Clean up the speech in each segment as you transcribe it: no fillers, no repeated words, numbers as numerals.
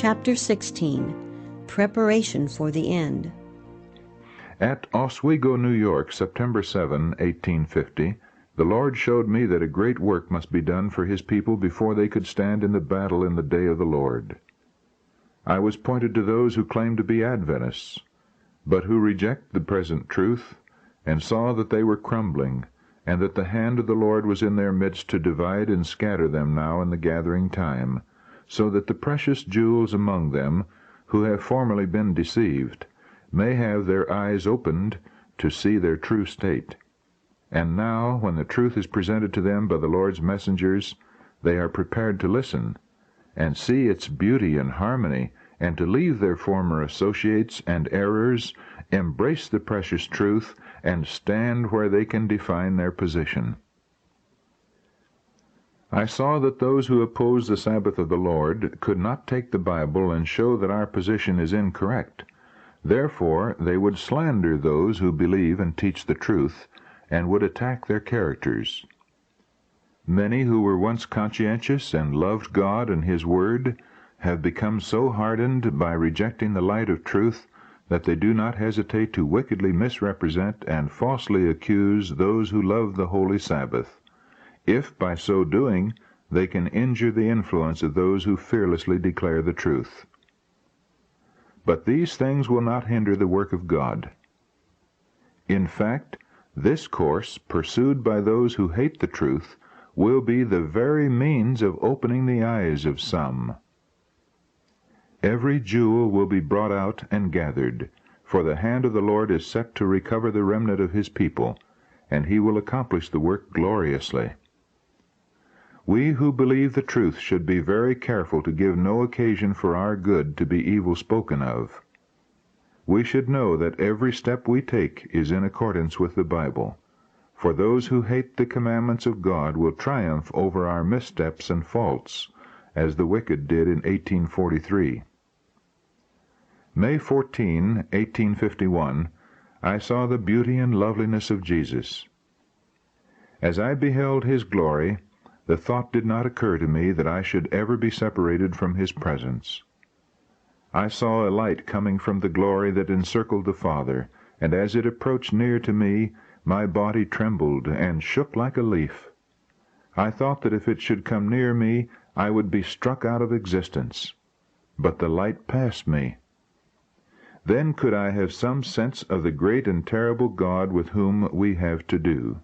Chapter 16. Preparation for the End. At Oswego, New York, September 7, 1850, the Lord showed me that a great work must be done for His people before they could stand in the battle in the day of the Lord. I was pointed to those who claim to be Adventists, but who reject the present truth, and saw that they were crumbling, and that the hand of the Lord was in their midst to divide and scatter them now in the gathering time, so that the precious jewels among them, who have formerly been deceived, may have their eyes opened to see their true state. And now, when the truth is presented to them by the Lord's messengers, they are prepared to listen, and see its beauty and harmony, and to leave their former associates and errors, embrace the precious truth, and stand where they can define their position. I saw that those who oppose the Sabbath of the Lord could not take the Bible and show that our position is incorrect. Therefore, they would slander those who believe and teach the truth, and would attack their characters. Many who were once conscientious and loved God and His Word have become so hardened by rejecting the light of truth that they do not hesitate to wickedly misrepresent and falsely accuse those who love the holy Sabbath, if by so doing they can injure the influence of those who fearlessly declare the truth. But these things will not hinder the work of God. In fact, this course, pursued by those who hate the truth, will be the very means of opening the eyes of some. Every jewel will be brought out and gathered, for the hand of the Lord is set to recover the remnant of His people, and He will accomplish the work gloriously. We who believe the truth should be very careful to give no occasion for our good to be evil spoken of. We should know that every step we take is in accordance with the Bible, for those who hate the commandments of God will triumph over our missteps and faults, as the wicked did in 1843. May 14, 1851, I saw the beauty and loveliness of Jesus. As I beheld His glory, the thought did not occur to me that I should ever be separated from His presence. I saw a light coming from the glory that encircled the Father, and as it approached near to me, my body trembled and shook like a leaf. I thought that if it should come near me, I would be struck out of existence. But the light passed me. Then could I have some sense of the great and terrible God with whom we have to do.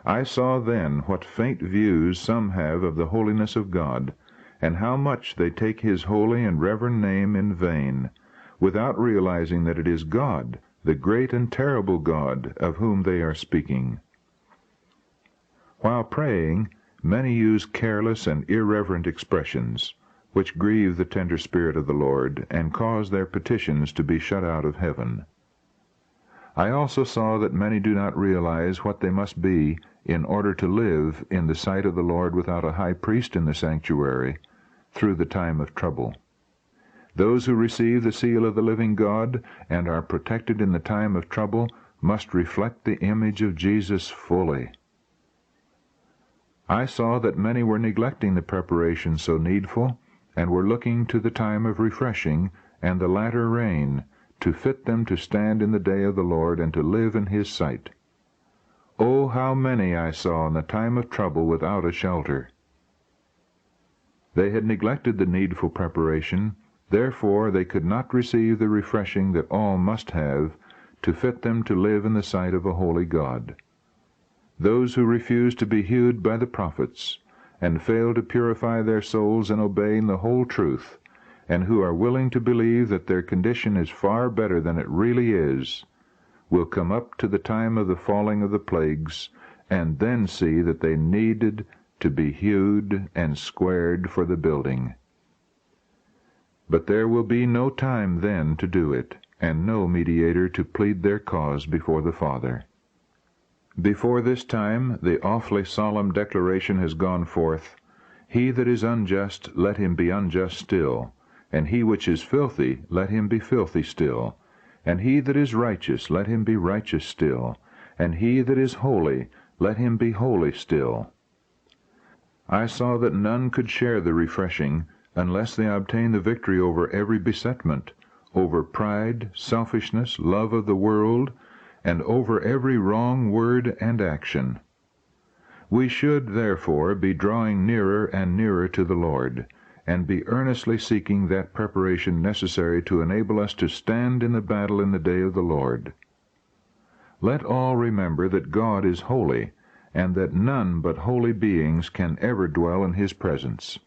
I saw then what faint views some have of the holiness of God, and how much they take His holy and reverend name in vain, without realizing that it is God, the great and terrible God, of whom they are speaking. While praying, many use careless and irreverent expressions, which grieve the tender Spirit of the Lord, and cause their petitions to be shut out of heaven. I also saw that many do not realize what they must be in order to live in the sight of the Lord without a high priest in the sanctuary, through the time of trouble. Those who receive the seal of the living God and are protected in the time of trouble must reflect the image of Jesus fully. I saw that many were neglecting the preparation so needful, and were looking to the time of refreshing and the latter rain to fit them to stand in the day of the Lord and to live in His sight. Oh, how many I saw in the time of trouble without a shelter! They had neglected the needful preparation, therefore they could not receive the refreshing that all must have to fit them to live in the sight of a holy God. Those who refuse to be hued by the prophets, and fail to purify their souls in obeying the whole truth, and who are willing to believe that their condition is far better than it really is, will come up to the time of the falling of the plagues, and then see that they needed to be hewed and squared for the building. But there will be no time then to do it, and no mediator to plead their cause before the Father. Before this time the awfully solemn declaration has gone forth, "He that is unjust, let him be unjust still, and he which is filthy, let him be filthy still, and he that is righteous, let him be righteous still, and he that is holy, let him be holy still." I saw that none could share the refreshing unless they obtain the victory over every besetment, over pride, selfishness, love of the world, and over every wrong word and action. We should, therefore, be drawing nearer and nearer to the Lord, and be earnestly seeking that preparation necessary to enable us to stand in the battle in the day of the Lord. Let all remember that God is holy, and that none but holy beings can ever dwell in His presence.